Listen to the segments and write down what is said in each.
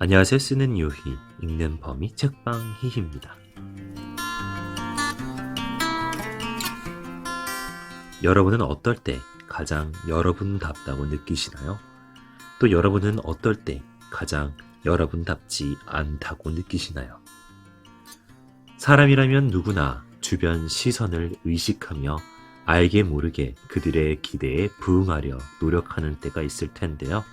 안녕하세요. 쓰는 요희, 읽는 범위 책방희희입니다. 여러분은 어떨 때 가장 여러분답다고 느끼시나요? 또 여러분은 어떨 때 가장 여러분답지 않다고 느끼시나요? 사람이라면 누구나 주변 시선을 의식하며 알게 모르게 그들의 기대에 부응하려 노력하는 때가 있을 텐데요.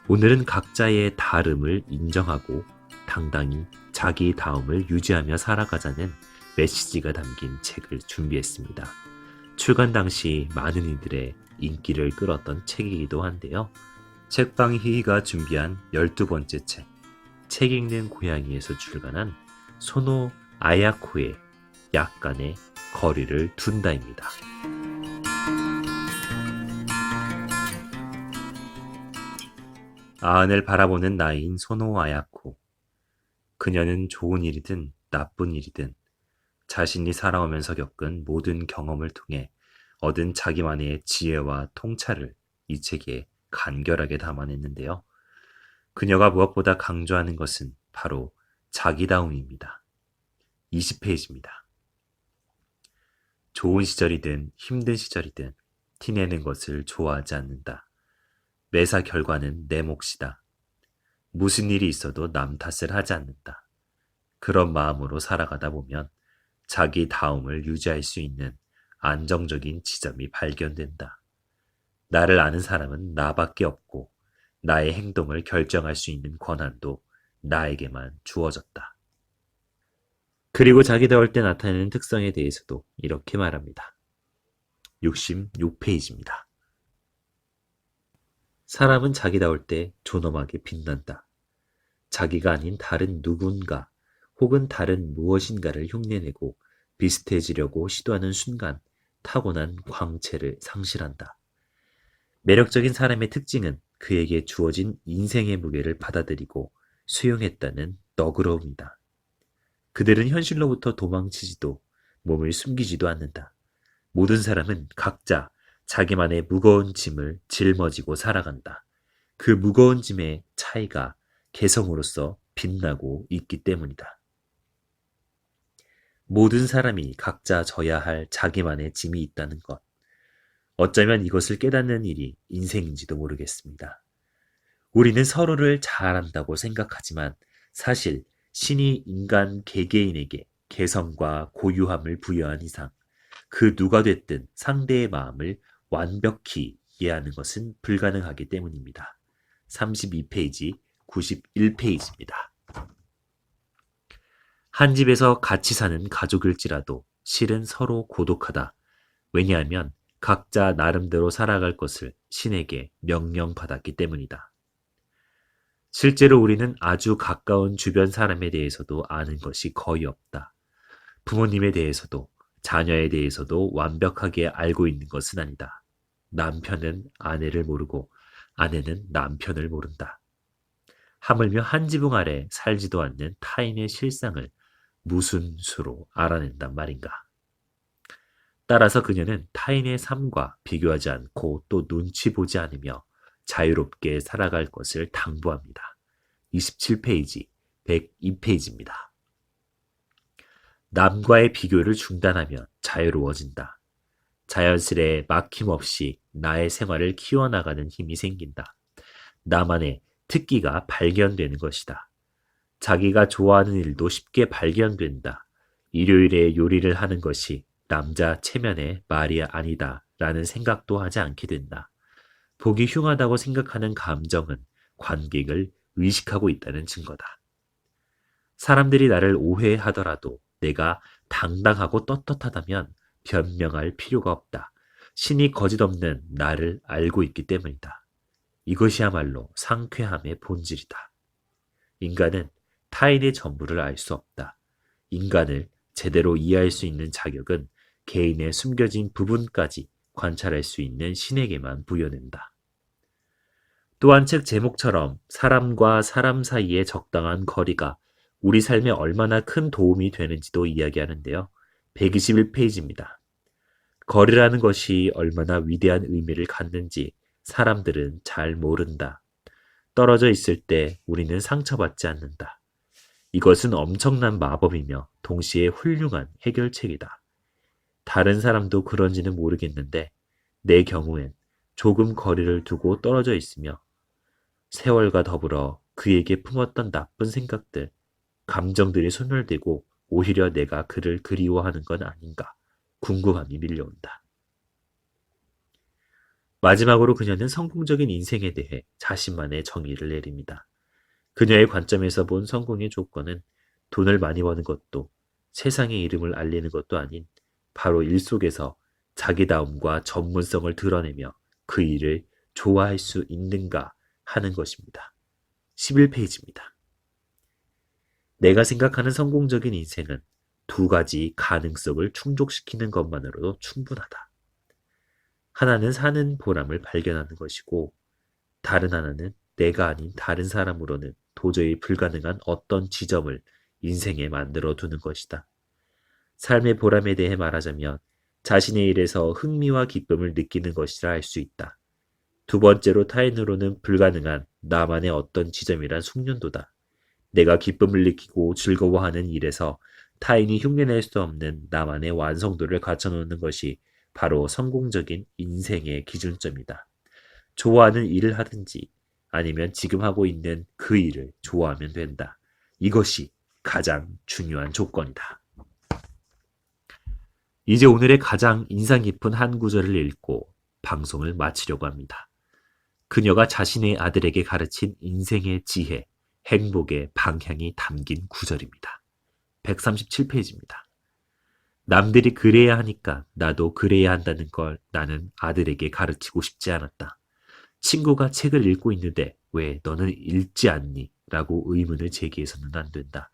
오늘은 각자의 다름을 인정하고 당당히 자기다움을 유지하며 살아가자는 메시지가 담긴 책을 준비했습니다. 출간 당시 많은 이들의 인기를 끌었던 책이기도 한데요. 책방희희가 준비한 12번째 책 읽는 고양이에서 출간한 소노 아야코의 약간의 거리를 둔다입니다. 아흔을 바라보는 나이인 소노 아야코. 그녀는 좋은 일이든 나쁜 일이든 자신이 살아오면서 겪은 모든 경험을 통해 얻은 자기만의 지혜와 통찰을 이 책에 간결하게 담아냈는데요. 그녀가 무엇보다 강조하는 것은 바로 자기다움입니다. 20페이지입니다. 좋은 시절이든 힘든 시절이든 티내는 것을 좋아하지 않는다. 매사 결과는 내 몫이다. 무슨 일이 있어도 남 탓을 하지 않는다. 그런 마음으로 살아가다 보면 자기 다움을 유지할 수 있는 안정적인 지점이 발견된다. 나를 아는 사람은 나밖에 없고 나의 행동을 결정할 수 있는 권한도 나에게만 주어졌다. 그리고 자기다울 때 나타내는 특성에 대해서도 이렇게 말합니다. 66페이지입니다. 사람은 자기다울 때 존엄하게 빛난다. 자기가 아닌 다른 누군가 혹은 다른 무엇인가를 흉내내고 비슷해지려고 시도하는 순간 타고난 광채를 상실한다. 매력적인 사람의 특징은 그에게 주어진 인생의 무게를 받아들이고 수용했다는 너그러움이다. 그들은 현실로부터 도망치지도 몸을 숨기지도 않는다. 모든 사람은 각자 자기만의 무거운 짐을 짊어지고 살아간다. 그 무거운 짐의 차이가 개성으로서 빛나고 있기 때문이다. 모든 사람이 각자 져야 할 자기만의 짐이 있다는 것. 어쩌면 이것을 깨닫는 일이 인생인지도 모르겠습니다. 우리는 서로를 잘 안다고 생각하지만 사실 신이 인간 개개인에게 개성과 고유함을 부여한 이상 그 누가 됐든 상대의 마음을 완벽히 이해하는 것은 불가능하기 때문입니다. 32페이지, 91페이지입니다. 한 집에서 같이 사는 가족일지라도 실은 서로 고독하다. 왜냐하면 각자 나름대로 살아갈 것을 신에게 명령받았기 때문이다. 실제로 우리는 아주 가까운 주변 사람에 대해서도 아는 것이 거의 없다. 부모님에 대해서도 자녀에 대해서도 완벽하게 알고 있는 것은 아니다. 남편은 아내를 모르고 아내는 남편을 모른다. 하물며 한 지붕 아래 살지도 않는 타인의 실상을 무슨 수로 알아낸단 말인가. 따라서 그녀는 타인의 삶과 비교하지 않고 또 눈치 보지 않으며 자유롭게 살아갈 것을 당부합니다. 27페이지, 102페이지입니다. 남과의 비교를 중단하면 자유로워진다. 자연스레 막힘없이 나의 생활을 키워나가는 힘이 생긴다. 나만의 특기가 발견되는 것이다. 자기가 좋아하는 일도 쉽게 발견된다. 일요일에 요리를 하는 것이 남자 체면의 말이 아니다 라는 생각도 하지 않게 된다. 보기 흉하다고 생각하는 감정은 관객을 의식하고 있다는 증거다. 사람들이 나를 오해하더라도 내가 당당하고 떳떳하다면 변명할 필요가 없다. 신이 거짓없는 나를 알고 있기 때문이다. 이것이야말로 상쾌함의 본질이다. 인간은 타인의 전부를 알 수 없다. 인간을 제대로 이해할 수 있는 자격은 개인의 숨겨진 부분까지 관찰할 수 있는 신에게만 부여된다. 또한 책 제목처럼 사람과 사람 사이의 적당한 거리가 우리 삶에 얼마나 큰 도움이 되는지도 이야기하는데요. 121페이지입니다. 거리라는 것이 얼마나 위대한 의미를 갖는지 사람들은 잘 모른다. 떨어져 있을 때 우리는 상처받지 않는다. 이것은 엄청난 마법이며 동시에 훌륭한 해결책이다. 다른 사람도 그런지는 모르겠는데 내 경우엔 조금 거리를 두고 떨어져 있으며 세월과 더불어 그에게 품었던 나쁜 생각들, 감정들이 소멸되고 오히려 내가 그를 그리워하는 건 아닌가 궁금함이 밀려온다. 마지막으로 그녀는 성공적인 인생에 대해 자신만의 정의를 내립니다. 그녀의 관점에서 본 성공의 조건은 돈을 많이 버는 것도 세상의 이름을 알리는 것도 아닌 바로 일 속에서 자기다움과 전문성을 드러내며 그 일을 좋아할 수 있는가 하는 것입니다. 11페이지입니다. 내가 생각하는 성공적인 인생은 두 가지 가능성을 충족시키는 것만으로도 충분하다. 하나는 사는 보람을 발견하는 것이고 다른 하나는 내가 아닌 다른 사람으로는 도저히 불가능한 어떤 지점을 인생에 만들어 두는 것이다. 삶의 보람에 대해 말하자면 자신의 일에서 흥미와 기쁨을 느끼는 것이라 할 수 있다. 두 번째로 타인으로는 불가능한 나만의 어떤 지점이란 숙련도다. 내가 기쁨을 느끼고 즐거워하는 일에서 타인이 흉내낼 수 없는 나만의 완성도를 갖춰놓는 것이 바로 성공적인 인생의 기준점이다. 좋아하는 일을 하든지 아니면 지금 하고 있는 그 일을 좋아하면 된다. 이것이 가장 중요한 조건이다. 이제 오늘의 가장 인상 깊은 한 구절을 읽고 방송을 마치려고 합니다. 그녀가 자신의 아들에게 가르친 인생의 지혜, 행복의 방향이 담긴 구절입니다. 137페이지입니다. 남들이 그래야 하니까 나도 그래야 한다는 걸 나는 아들에게 가르치고 싶지 않았다. 친구가 책을 읽고 있는데 왜 너는 읽지 않니? 라고 의문을 제기해서는 안 된다.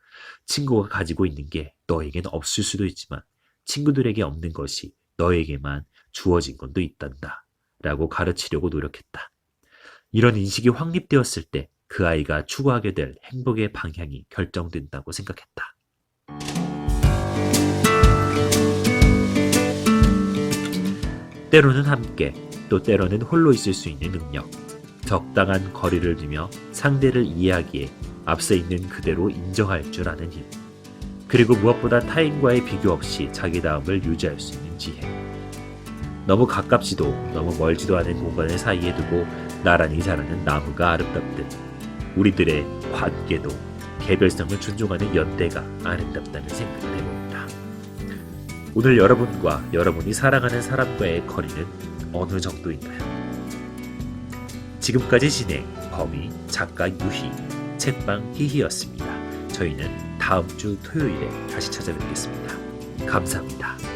친구가 가지고 있는 게 너에겐 없을 수도 있지만 친구들에게 없는 것이 너에게만 주어진 것도 있단다. 라고 가르치려고 노력했다. 이런 인식이 확립되었을 때 그 아이가 추구하게 될 행복의 방향이 결정된다고 생각했다. 때로는 함께, 또 때로는 홀로 있을 수 있는 능력, 적당한 거리를 두며 상대를 이해하기에 앞서 있는 그대로 인정할 줄 아는 힘, 그리고 무엇보다 타인과의 비교 없이 자기다움을 유지할 수 있는 지혜. 너무 가깝지도 너무 멀지도 않은 공간을 사이에 두고 나란히 자라는 나무가 아름답듯 우리들의 관계도 개별성을 존중하는 연대가 아름답다는 생각을 해봅니다. 오늘 여러분과 여러분이 사랑하는 사람과의 거리는 어느 정도인가요? 지금까지 진행 범위 작가 유희, 책방 희희였습니다. 저희는 다음 주 토요일에 다시 찾아뵙겠습니다. 감사합니다.